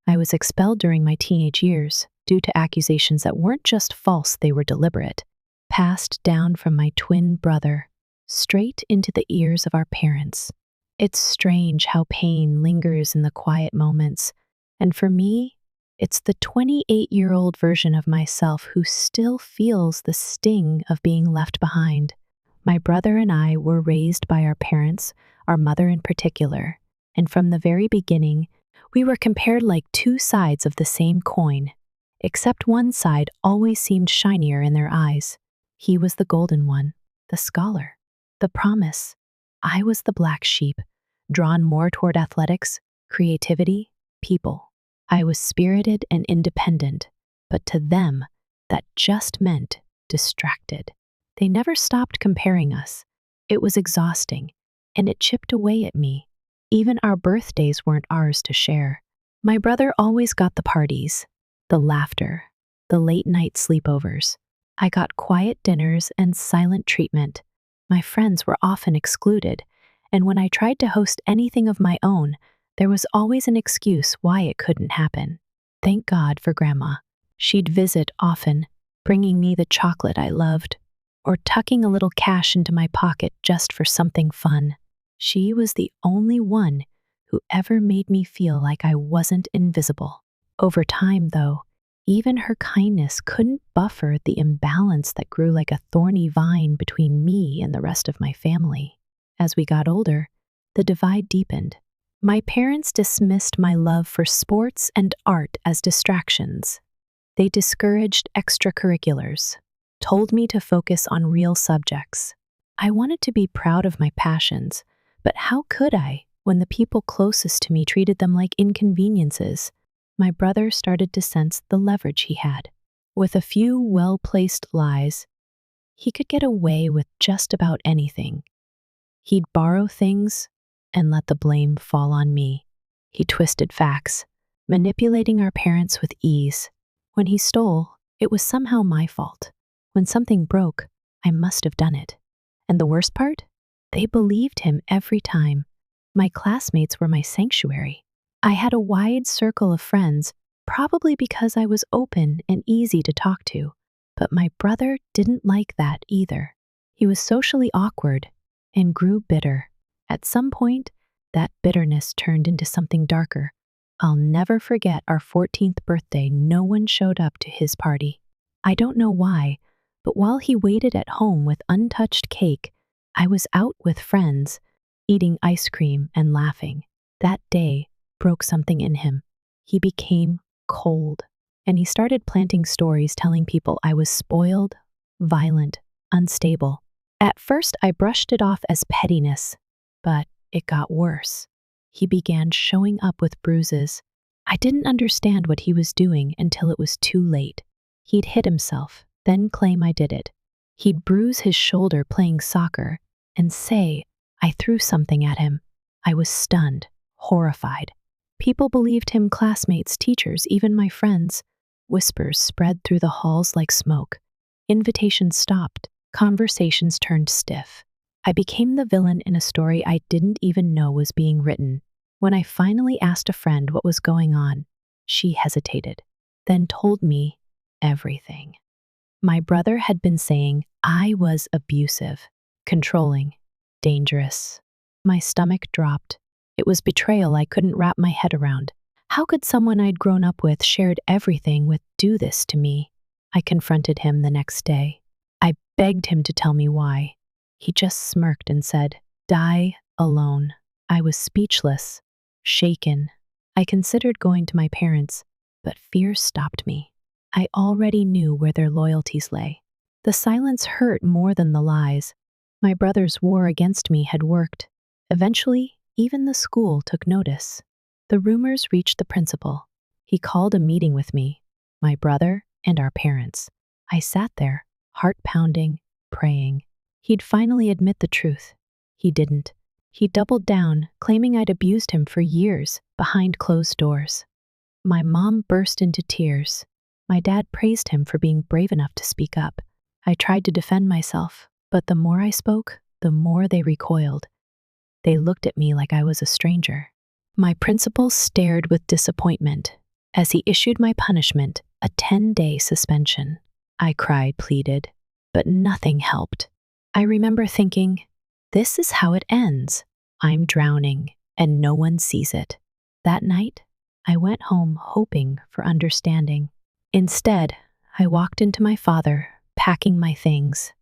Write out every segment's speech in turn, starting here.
I was expelled during my teenage years due to accusations that weren't just false, they were deliberate, passed down from my twin brother, straight into the ears of our parents. It's strange how pain lingers in the quiet moments, and for me, it's the 28-year-old version of myself who still feels the sting of being left behind. My brother and I were raised by our parents, our mother in particular, and from the very beginning, we were compared like two sides of the same coin, except one side always seemed shinier in their eyes. He was the golden one, the scholar, the promise. I was the black sheep, drawn more toward athletics, creativity, people. I was spirited and independent, but to them, that just meant distracted. They never stopped comparing us. It was exhausting, and it chipped away at me. Even our birthdays weren't ours to share. My brother always got the parties, the laughter, the late-night sleepovers. I got quiet dinners and silent treatment. My friends were often excluded, and when I tried to host anything of my own, there was always an excuse why it couldn't happen. Thank God for Grandma. She'd visit often, bringing me the chocolate I loved, or tucking a little cash into my pocket just for something fun. She was the only one who ever made me feel like I wasn't invisible. Over time, though, even her kindness couldn't buffer the imbalance that grew like a thorny vine between me and the rest of my family. As we got older, the divide deepened. My parents dismissed my love for sports and art as distractions. They discouraged extracurriculars, told me to focus on real subjects. I wanted to be proud of my passions, but how could I when the people closest to me treated them like inconveniences? My brother started to sense the leverage he had. With a few well-placed lies, he could get away with just about anything. He'd borrow things and let the blame fall on me. He twisted facts, manipulating our parents with ease. When he stole, it was somehow my fault. When something broke, I must have done it. And the worst part? They believed him every time. My classmates were my sanctuary. I had a wide circle of friends, probably because I was open and easy to talk to. But my brother didn't like that either. He was socially awkward and grew bitter. At some point, that bitterness turned into something darker. I'll never forget our 14th birthday. No one showed up to his party. I don't know why, but while he waited at home with untouched cake, I was out with friends, eating ice cream and laughing. That day broke something in him. He became cold, and he started planting stories telling people I was spoiled, violent, unstable. At first, I brushed it off as pettiness, but it got worse. He began showing up with bruises. I didn't understand what he was doing until it was too late. He'd hit himself, then claim I did it. He'd bruise his shoulder playing soccer and say I threw something at him. I was stunned, horrified. People believed him, classmates, teachers, even my friends. Whispers spread through the halls like smoke. Invitations stopped. Conversations turned stiff. I became the villain in a story I didn't even know was being written. When I finally asked a friend what was going on, she hesitated, then told me everything. My brother had been saying I was abusive, controlling, dangerous. My stomach dropped. It was betrayal I couldn't wrap my head around. How could someone I'd grown up with, shared everything with, do this to me? I confronted him the next day. I begged him to tell me why. He just smirked and said, "Die alone." I was speechless, shaken. I considered going to my parents, but fear stopped me. I already knew where their loyalties lay. The silence hurt more than the lies. My brother's war against me had worked. Eventually, even the school took notice. The rumors reached the principal. He called a meeting with me, my brother, and our parents. I sat there, heart pounding, praying. He'd finally admit the truth. He didn't. He doubled down, claiming I'd abused him for years, behind closed doors. My mom burst into tears. My dad praised him for being brave enough to speak up. I tried to defend myself, but the more I spoke, the more they recoiled. They looked at me like I was a stranger. My principal stared with disappointment. as he issued my punishment, a 10-day suspension. I cried, pleaded, but nothing helped. I remember thinking, this is how it ends. I'm drowning, and no one sees it. That night, I went home hoping for understanding. Instead, I walked into my father, packing my things.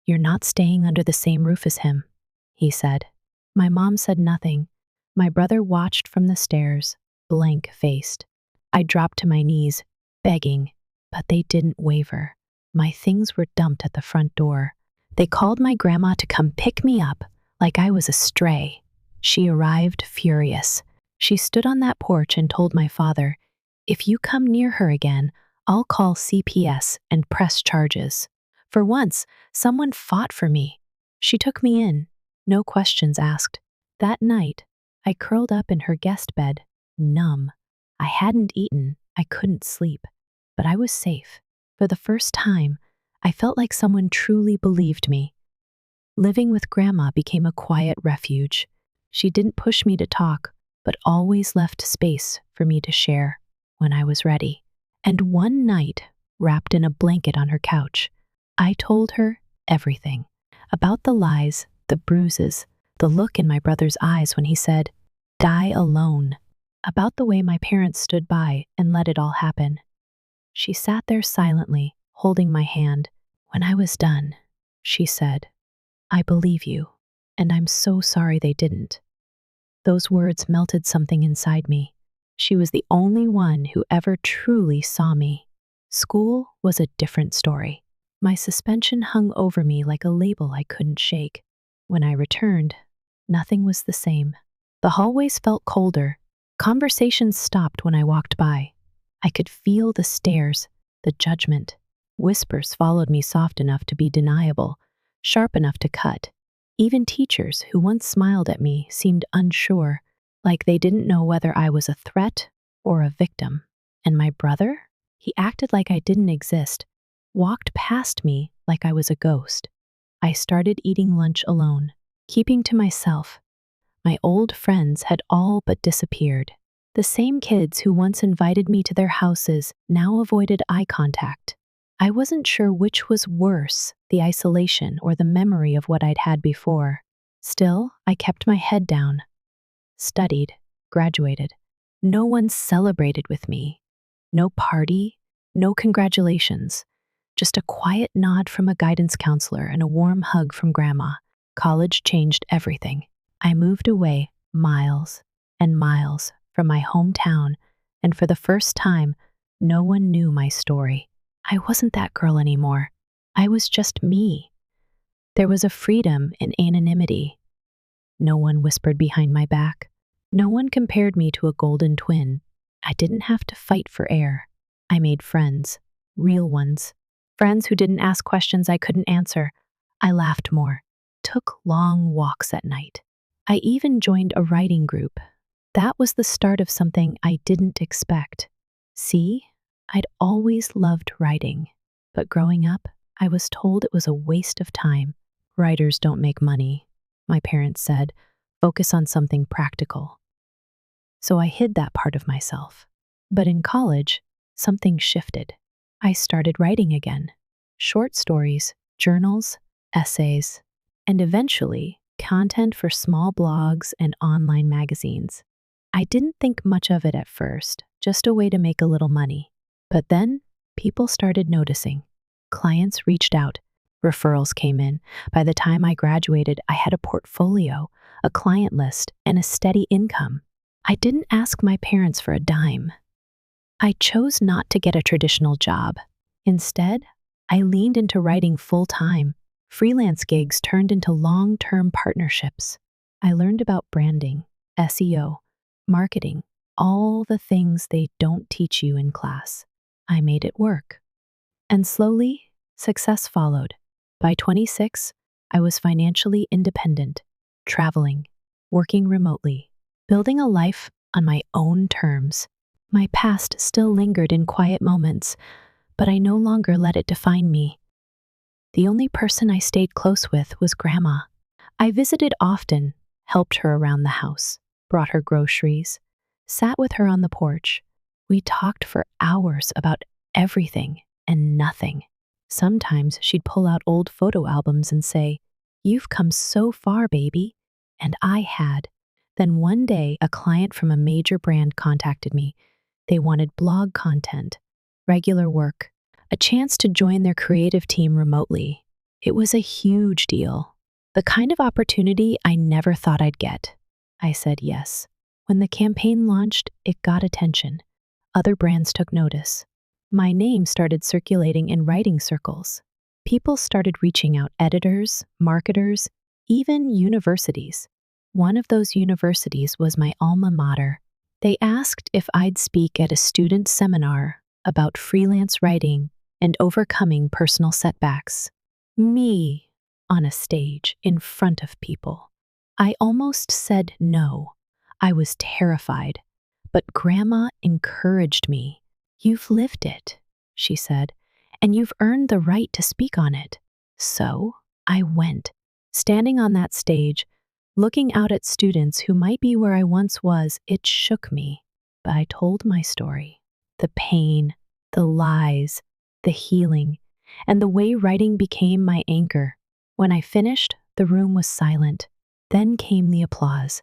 "You're not staying under the same roof as him," he said. My mom said nothing. My brother watched from the stairs, blank-faced. I dropped to my knees, begging, but they didn't waver. My things were dumped at the front door. They called my grandma to come pick me up, like I was a stray. She arrived furious. She stood on that porch and told my father, "If you come near her again, I'll call CPS and press charges." For once, someone fought for me. She took me in, no questions asked. That night, I curled up in her guest bed, numb. I hadn't eaten, I couldn't sleep, but I was safe. For the first time, I felt like someone truly believed me. Living with Grandma became a quiet refuge. She didn't push me to talk, but always left space for me to share when I was ready. And one night, wrapped in a blanket on her couch, I told her everything. About the lies, the bruises, the look in my brother's eyes when he said, "Die alone." About the way my parents stood by and let it all happen. She sat there silently, holding my hand. When I was done, she said, "I believe you, and I'm so sorry they didn't." Those words melted something inside me. She was the only one who ever truly saw me. School was a different story. My suspension hung over me like a label I couldn't shake. When I returned, nothing was the same. The hallways felt colder. Conversations stopped when I walked by. I could feel the stares, the judgment. Whispers followed me soft enough to be deniable, sharp enough to cut. Even teachers who once smiled at me seemed unsure, like they didn't know whether I was a threat or a victim. And my brother? He acted like I didn't exist, walked past me like I was a ghost. I started eating lunch alone, keeping to myself. My old friends had all but disappeared. The same kids who once invited me to their houses now avoided eye contact. I wasn't sure which was worse, the isolation or the memory of what I'd had before. Still, I kept my head down. Studied, graduated. No one celebrated with me. No party, no congratulations. Just a quiet nod from a guidance counselor and a warm hug from Grandma. College changed everything. I moved away miles and miles from my hometown, and for the first time, no one knew my story. I wasn't that girl anymore. I was just me. There was a freedom in anonymity. No one whispered behind my back. No one compared me to a golden twin. I didn't have to fight for air. I made friends, real ones. Friends who didn't ask questions I couldn't answer. I laughed more, took long walks at night. I even joined a writing group. That was the start of something I didn't expect. See, I'd always loved writing, but growing up, I was told it was a waste of time. Writers don't make money, my parents said. Focus on something practical. So I hid that part of myself. But in college, something shifted. I started writing again. Short stories, journals, essays, and eventually, content for small blogs and online magazines. I didn't think much of it at first, just a way to make a little money. But then, people started noticing. Clients reached out. Referrals came in. By the time I graduated, I had a portfolio, a client list, and a steady income. I didn't ask my parents for a dime. I chose not to get a traditional job. Instead, I leaned into writing full-time. Freelance gigs turned into long-term partnerships. I learned about branding, SEO, marketing, all the things they don't teach you in class. I made it work. And slowly, success followed. By 26, I was financially independent, traveling, working remotely, building a life on my own terms. My past still lingered in quiet moments, but I no longer let it define me. The only person I stayed close with was Grandma. I visited often, helped her around the house, brought her groceries, sat with her on the porch. We talked for hours about everything and nothing. Sometimes she'd pull out old photo albums and say, "You've come so far, baby." And I had. Then one day, a client from a major brand contacted me. They wanted blog content, regular work, a chance to join their creative team remotely. It was a huge deal. The kind of opportunity I never thought I'd get. I said yes. When the campaign launched, it got attention. Other brands took notice. My name started circulating in writing circles. People started reaching out: editors, marketers, even universities. One of those universities was my alma mater. They asked if I'd speak at a student seminar about freelance writing and overcoming personal setbacks. Me, on a stage in front of people. I almost said no. I was terrified. But Grandma encouraged me. "You've lived it," she said, "and you've earned the right to speak on it." So I went, standing on that stage, looking out at students who might be where I once was. It shook me, but I told my story. The pain, the lies, the healing, and the way writing became my anchor. When I finished, the room was silent. Then came the applause.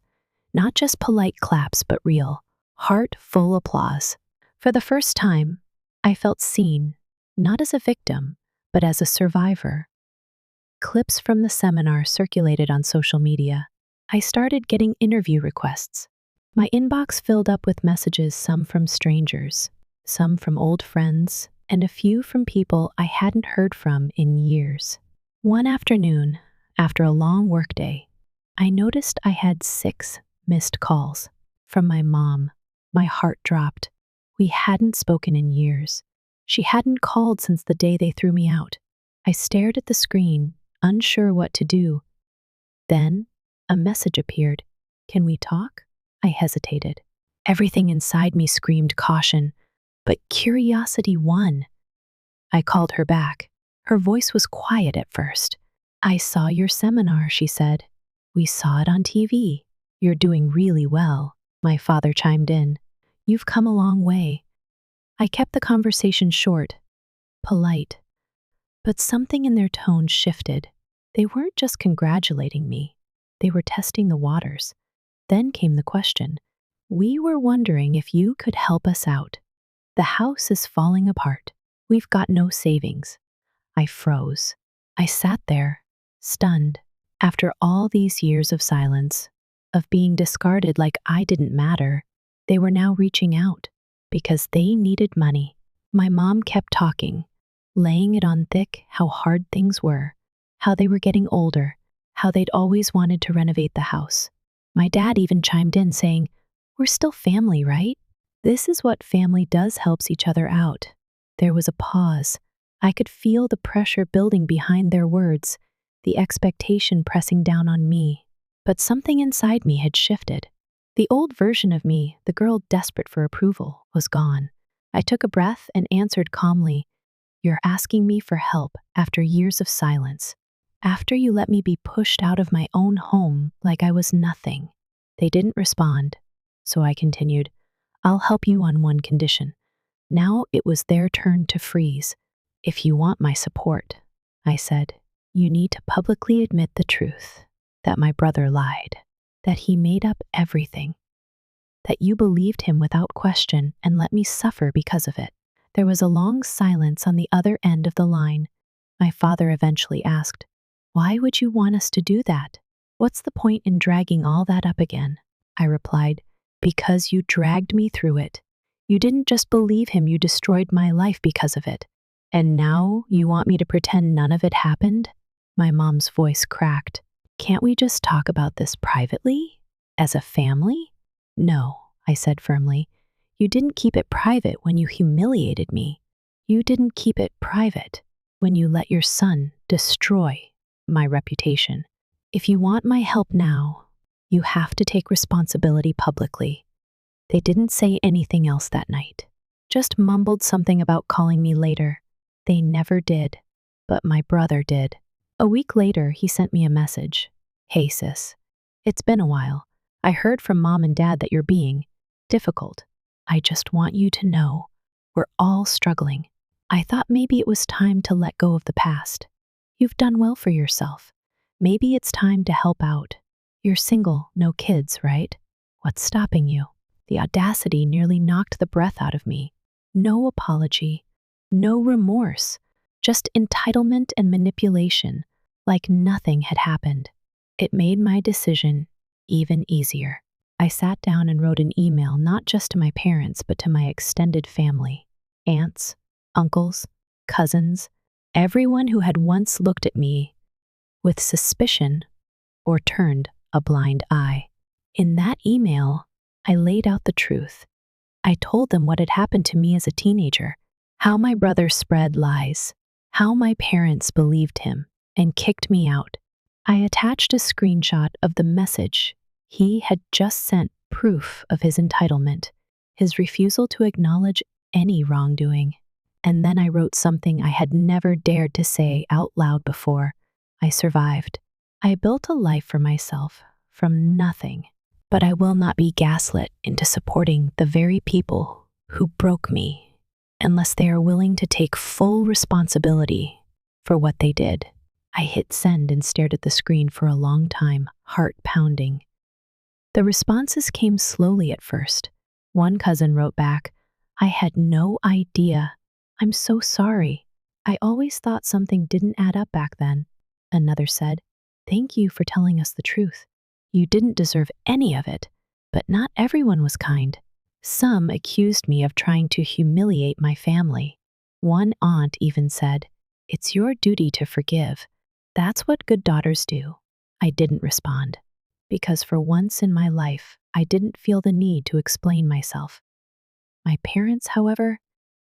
Not just polite claps, but real, heart-full applause. For the first time, I felt seen, not as a victim, but as a survivor. Clips from the seminar circulated on social media. I started getting interview requests. My inbox filled up with messages, some from strangers, some from old friends, and a few from people I hadn't heard from in years. One afternoon, after a long workday, I noticed I had 6 missed calls from my mom. My heart dropped. We hadn't spoken in years. She hadn't called since the day they threw me out. I stared at the screen, unsure what to do. Then, a message appeared. "Can we talk?" I hesitated. Everything inside me screamed caution, but curiosity won. I called her back. Her voice was quiet at first. "I saw your seminar," she said. "We saw it on TV. You're doing really well," my father chimed in. "You've come a long way." I kept the conversation short, polite, but something in their tone shifted. They weren't just congratulating me. They were testing the waters. Then came the question. "We were wondering if you could help us out. The house is falling apart. We've got no savings." I froze. I sat there, stunned. After all these years of silence, of being discarded like I didn't matter, they were now reaching out because they needed money. My mom kept talking, laying it on thick how hard things were, how they were getting older, how they'd always wanted to renovate the house. My dad even chimed in saying, "We're still family, right? This is what family does, helps each other out." There was a pause. I could feel the pressure building behind their words, the expectation pressing down on me. But something inside me had shifted. The old version of me, the girl desperate for approval, was gone. I took a breath and answered calmly, "You're asking me for help after years of silence, after you let me be pushed out of my own home like I was nothing." They didn't respond, so I continued, "I'll help you on one condition." Now it was their turn to freeze. "If you want my support," I said, "you need to publicly admit the truth, that my brother lied, that he made up everything, that you believed him without question and let me suffer because of it." There was a long silence on the other end of the line. My father eventually asked, "Why would you want us to do that? What's the point in dragging all that up again?" I replied, "Because you dragged me through it. You didn't just believe him, you destroyed my life because of it. And now you want me to pretend none of it happened?" My mom's voice cracked. "Can't we just talk about this privately? As a family?" "No," I said firmly. "You didn't keep it private when you humiliated me. You didn't keep it private when you let your son destroy my reputation. If you want my help now, you have to take responsibility publicly." They didn't say anything else that night, just mumbled something about calling me later. They never did, but my brother did. A week later, he sent me a message. "Hey sis, it's been a while. I heard from mom and dad that you're being difficult. I just want you to know we're all struggling. I thought maybe it was time to let go of the past. You've done well for yourself. Maybe it's time to help out. You're single, no kids, right? What's stopping you?" The audacity nearly knocked the breath out of me. No apology, no remorse, just entitlement and manipulation, like nothing had happened. It made my decision even easier. I sat down and wrote an email not just to my parents, but to my extended family, aunts, uncles, cousins, everyone who had once looked at me with suspicion or turned a blind eye. In that email, I laid out the truth. I told them what had happened to me as a teenager, how my brother spread lies, how my parents believed him and kicked me out. I attached a screenshot of the message he had just sent, proof of his entitlement, his refusal to acknowledge any wrongdoing. And then I wrote something I had never dared to say out loud before. I survived. I built a life for myself from nothing, but I will not be gaslit into supporting the very people who broke me unless they are willing to take full responsibility for what they did. I hit send and stared at the screen for a long time, heart pounding. The responses came slowly at first. One cousin wrote back, "I had no idea. I'm so sorry. I always thought something didn't add up back then." Another said, "Thank you for telling us the truth. You didn't deserve any of it." But not everyone was kind. Some accused me of trying to humiliate my family. One aunt even said, "It's your duty to forgive. That's what good daughters do." I didn't respond, because for once in my life, I didn't feel the need to explain myself. My parents, however,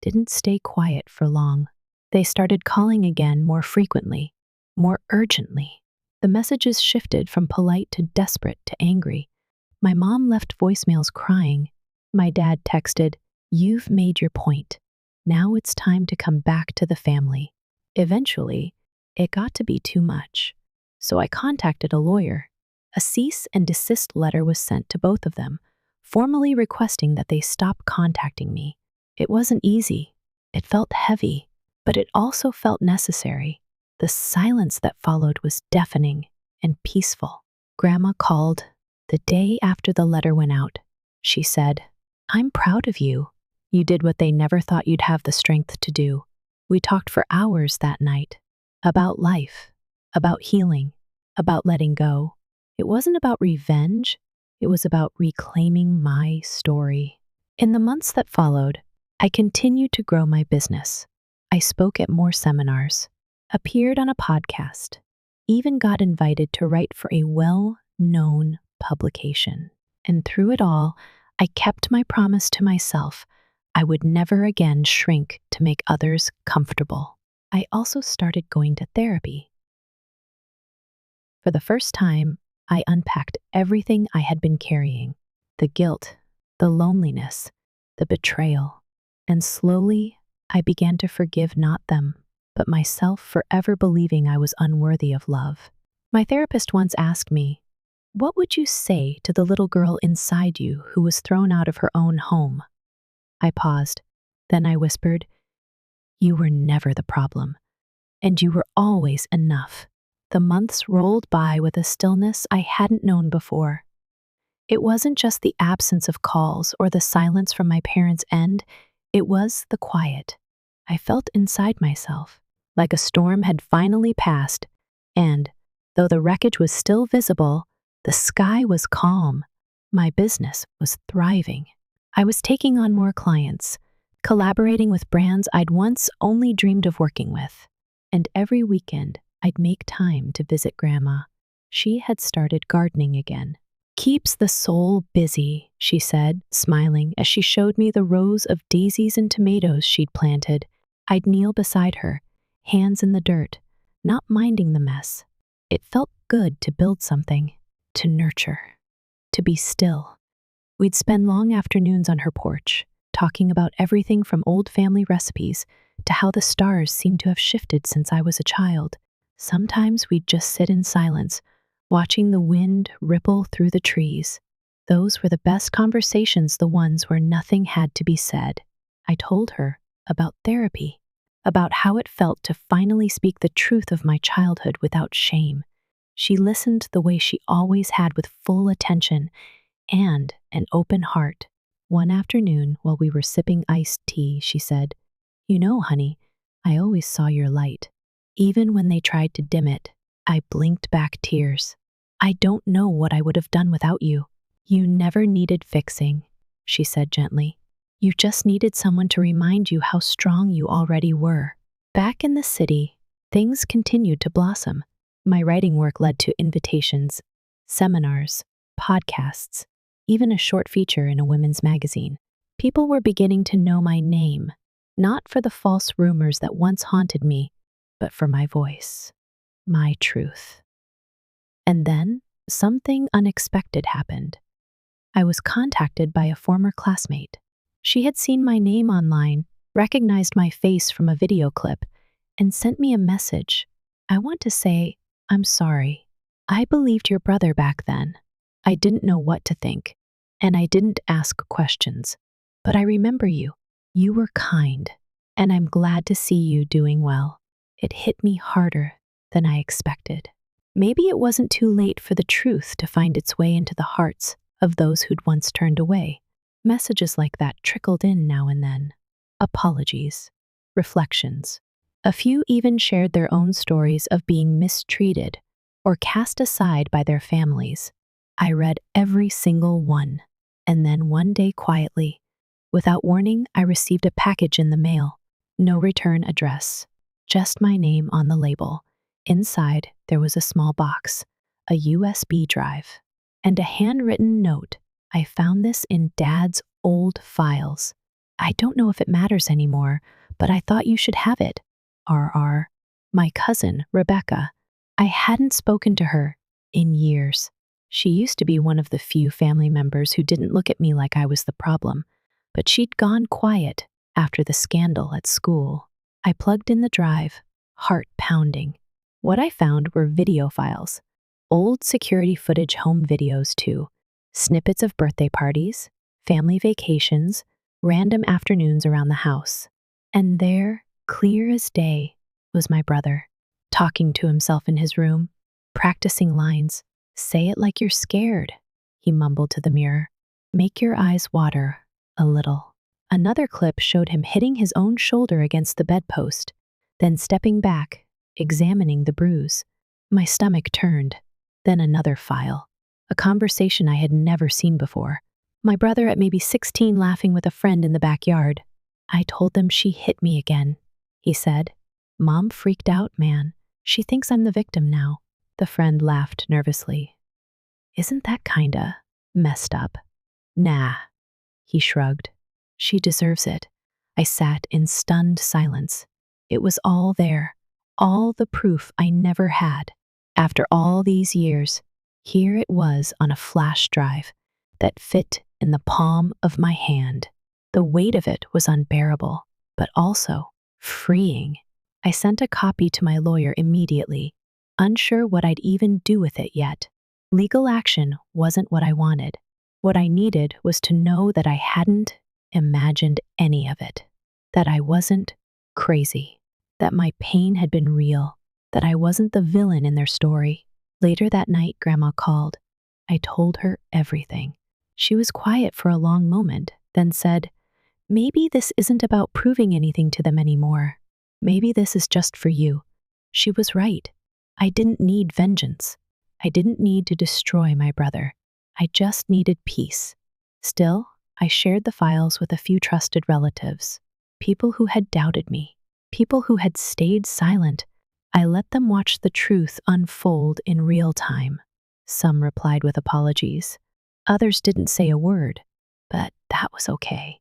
didn't stay quiet for long. They started calling again more frequently, more urgently. The messages shifted from polite to desperate to angry. My mom left voicemails crying. My dad texted, "You've made your point. Now it's time to come back to the family." Eventually, it got to be too much. So I contacted a lawyer. A cease and desist letter was sent to both of them, formally requesting that they stop contacting me. It wasn't easy. It felt heavy, but it also felt necessary. The silence that followed was deafening and peaceful. Grandma called the day after the letter went out. She said, "I'm proud of you. You did what they never thought you'd have the strength to do." We talked for hours that night about life, about healing, about letting go. It wasn't about revenge. It was about reclaiming my story. In the months that followed, I continued to grow my business. I spoke at more seminars, appeared on a podcast, even got invited to write for a well-known publication. And through it all, I kept my promise to myself. I would never again shrink to make others comfortable. I also started going to therapy. For the first time, I unpacked everything I had been carrying: the guilt, the loneliness, the betrayal. And slowly, I began to forgive not them, but myself for ever believing I was unworthy of love. My therapist once asked me, "What would you say to the little girl inside you who was thrown out of her own home?" I paused. Then I whispered, "You were never the problem, and you were always enough." The months rolled by with a stillness I hadn't known before. It wasn't just the absence of calls or the silence from my parents' end, it was the quiet. I felt inside myself, like a storm had finally passed, and, though the wreckage was still visible, the sky was calm. My business was thriving. I was taking on more clients, collaborating with brands I'd once only dreamed of working with. And every weekend, I'd make time to visit Grandma. She had started gardening again. "Keeps the soul busy," she said, smiling as she showed me the rows of daisies and tomatoes she'd planted. I'd kneel beside her, hands in the dirt, not minding the mess. It felt good to build something, to nurture, to be still. We'd spend long afternoons on her porch, talking about everything from old family recipes to how the stars seemed to have shifted since I was a child. Sometimes we'd just sit in silence, watching the wind ripple through the trees. Those were the best conversations, the ones where nothing had to be said. I told her about therapy, about how it felt to finally speak the truth of my childhood without shame. She listened the way she always had, with full attention and an open heart. One afternoon, while we were sipping iced tea, she said, "You know, honey, I always saw your light. Even when they tried to dim it, I blinked back tears. I don't know what I would have done without you. You never needed fixing," she said gently. "You just needed someone to remind you how strong you already were." Back in the city, things continued to blossom. My writing work led to invitations, seminars, podcasts, even a short feature in a women's magazine. People were beginning to know my name, not for the false rumors that once haunted me, but for my voice, my truth. And then something unexpected happened. I was contacted by a former classmate. She had seen my name online, recognized my face from a video clip, and sent me a message. "I want to say, I'm sorry. I believed your brother back then. I didn't know what to think, and I didn't ask questions. But I remember you. You were kind, and I'm glad to see you doing well." It hit me harder than I expected. Maybe it wasn't too late for the truth to find its way into the hearts of those who'd once turned away. Messages like that trickled in now and then. Apologies, reflections. A few even shared their own stories of being mistreated or cast aside by their families. I read every single one. And then one day, quietly, without warning, I received a package in the mail. No return address, just my name on the label. Inside, there was a small box, a USB drive, and a handwritten note. "I found this in Dad's old files. I don't know if it matters anymore, but I thought you should have it. RR. My cousin, Rebecca." I hadn't spoken to her in years. She used to be one of the few family members who didn't look at me like I was the problem, but she'd gone quiet after the scandal at school. I plugged in the drive, heart pounding. What I found were video files, old security footage, home videos too, snippets of birthday parties, family vacations, random afternoons around the house. And there, clear as day, was my brother, talking to himself in his room, practicing lines. "Say it like you're scared," he mumbled to the mirror. "Make your eyes water a little." Another clip showed him hitting his own shoulder against the bedpost, then stepping back, examining the bruise. My stomach turned. Then another file, a conversation I had never seen before. My brother at maybe 16 laughing with a friend in the backyard. "I told them she hit me again," he said. "Mom freaked out, man. She thinks I'm the victim now." The friend laughed nervously. "Isn't that kinda messed up?" "Nah," he shrugged. "She deserves it." I sat in stunned silence. It was all there, all the proof I never had. After all these years, here it was on a flash drive that fit in the palm of my hand. The weight of it was unbearable, but also freeing. I sent a copy to my lawyer immediately, unsure what I'd even do with it yet. Legal action wasn't what I wanted. What I needed was to know that I hadn't imagined any of it, that I wasn't crazy, that my pain had been real, that I wasn't the villain in their story. Later that night, Grandma called. I told her everything. She was quiet for a long moment, then said, "Maybe this isn't about proving anything to them anymore. Maybe this is just for you." She was right. I didn't need vengeance. I didn't need to destroy my brother. I just needed peace. Still, I shared the files with a few trusted relatives, people who had doubted me, people who had stayed silent. I let them watch the truth unfold in real time. Some replied with apologies. Others didn't say a word, but that was okay.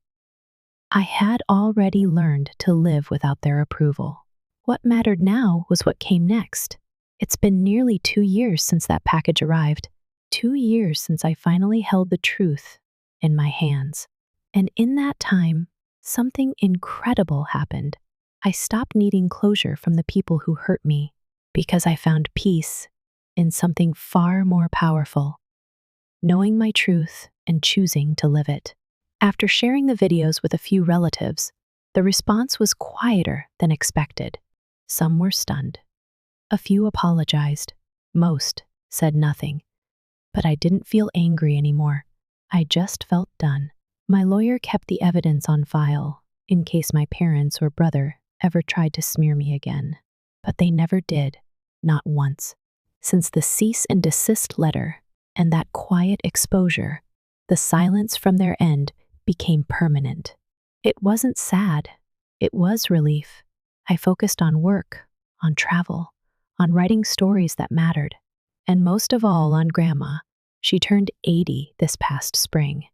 I had already learned to live without their approval. What mattered now was what came next. It's been nearly 2 years since that package arrived. 2 years since I finally held the truth in my hands. And in that time, something incredible happened. I stopped needing closure from the people who hurt me because I found peace in something far more powerful. Knowing my truth and choosing to live it. After sharing the videos with a few relatives, the response was quieter than expected. Some were stunned. A few apologized. Most said nothing. But I didn't feel angry anymore. I just felt done. My lawyer kept the evidence on file in case my parents or brother ever tried to smear me again. But they never did, not once. Since the cease and desist letter and that quiet exposure, the silence from their end became permanent. It wasn't sad. It was relief. I focused on work, on travel, on writing stories that mattered, and most of all on Grandma. She turned 80 this past spring.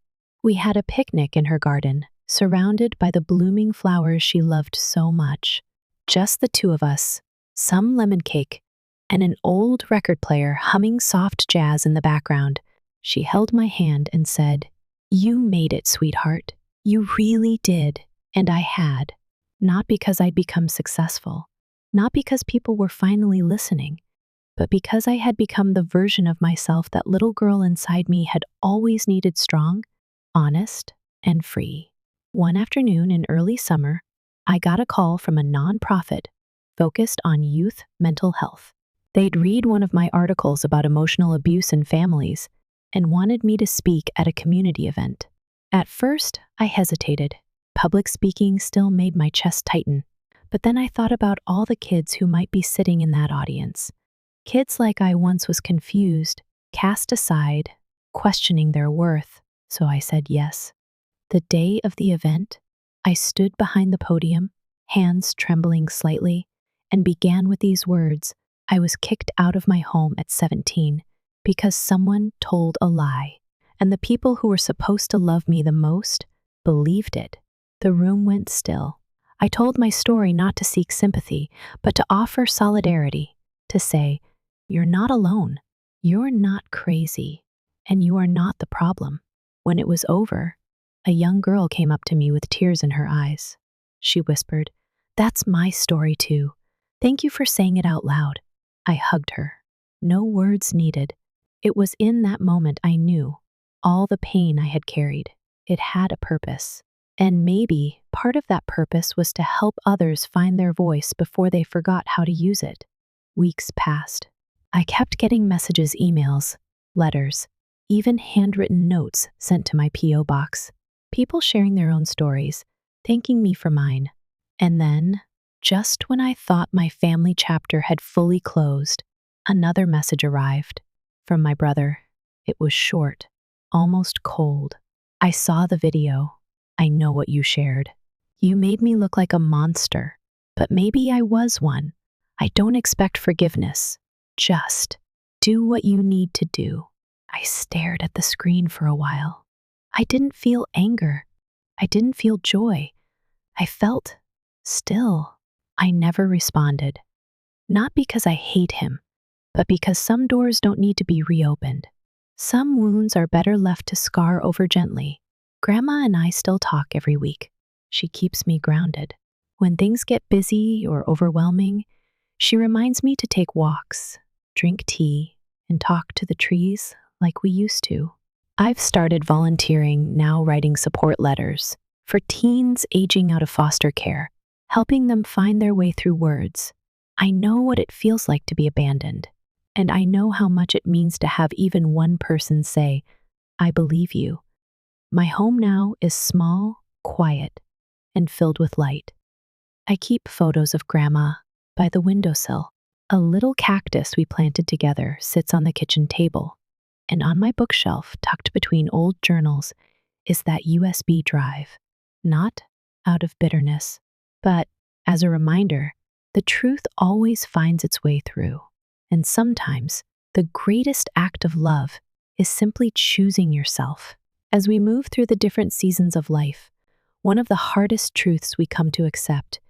We had a picnic in her garden, surrounded by the blooming flowers she loved so much. Just the two of us, some lemon cake, and an old record player humming soft jazz in the background. She held my hand and said, "You made it, sweetheart. You really did." And I had. Not because I'd become successful, not because people were finally listening, but because I had become the version of myself that little girl inside me had always needed: strong, honest, and free. One afternoon in early summer, I got a call from a nonprofit focused on youth mental health. They'd read one of my articles about emotional abuse in families and wanted me to speak at a community event. At first, I hesitated. Public speaking still made my chest tighten. But then I thought about all the kids who might be sitting in that audience. Kids like I once was confused, cast aside, questioning their worth. So I said yes. The day of the event, I stood behind the podium, hands trembling slightly, and began with these words. I was kicked out of my home at 17 because someone told a lie, and the people who were supposed to love me the most believed it. The room went still. I told my story not to seek sympathy, but to offer solidarity, to say, "You're not alone, you're not crazy, and you are not the problem." When it was over, a young girl came up to me with tears in her eyes. She whispered, "That's my story too. Thank you for saying it out loud." I hugged her. No words needed. It was in that moment I knew all the pain I had carried. It had a purpose. And maybe part of that purpose was to help others find their voice before they forgot how to use it. Weeks passed. I kept getting messages, emails, letters, even handwritten notes sent to my P.O. box. People sharing their own stories, thanking me for mine. And then, just when I thought my family chapter had fully closed, another message arrived. From my brother. It was short, almost cold. "I saw the video. I know what you shared. You made me look like a monster, but maybe I was one. I don't expect forgiveness. Just do what you need to do." I stared at the screen for a while. I didn't feel anger. I didn't feel joy. I felt still. I never responded. Not because I hate him, but because some doors don't need to be reopened. Some wounds are better left to scar over gently. Grandma and I still talk every week. She keeps me grounded. When things get busy or overwhelming, she reminds me to take walks, drink tea, and talk to the trees like we used to. I've started volunteering, now writing support letters for teens aging out of foster care, helping them find their way through words. I know what it feels like to be abandoned, and I know how much it means to have even one person say, "I believe you." My home now is small, quiet, and filled with light. I keep photos of Grandma by the windowsill. A little cactus we planted together sits on the kitchen table, and on my bookshelf, tucked between old journals, is that USB drive. Not out of bitterness, but as a reminder, the truth always finds its way through. And sometimes, the greatest act of love is simply choosing yourself. As we move through the different seasons of life, one of the hardest truths we come to accept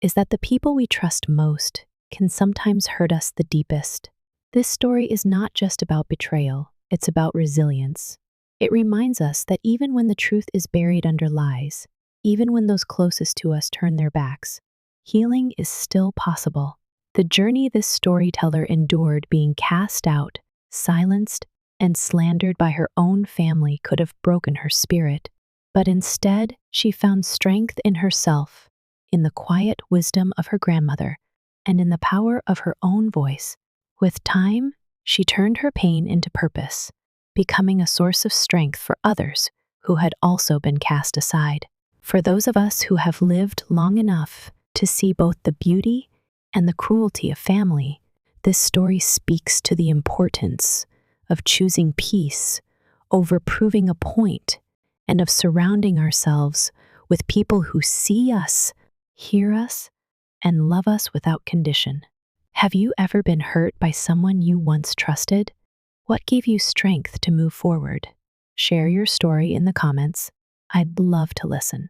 is that the people we trust most can sometimes hurt us the deepest. This story is not just about betrayal, it's about resilience. It reminds us that even when the truth is buried under lies, even when those closest to us turn their backs, healing is still possible. The journey this storyteller endured, being cast out, silenced, and slandered by her own family could have broken her spirit. But instead, she found strength in herself, in the quiet wisdom of her grandmother, and in the power of her own voice. With time, she turned her pain into purpose, becoming a source of strength for others who had also been cast aside. For those of us who have lived long enough to see both the beauty and the cruelty of family, this story speaks to the importance of choosing peace over proving a point, and of surrounding ourselves with people who see us, hear us, and love us without condition. Have you ever been hurt by someone you once trusted? What gave you strength to move forward? Share your story in the comments. I'd love to listen.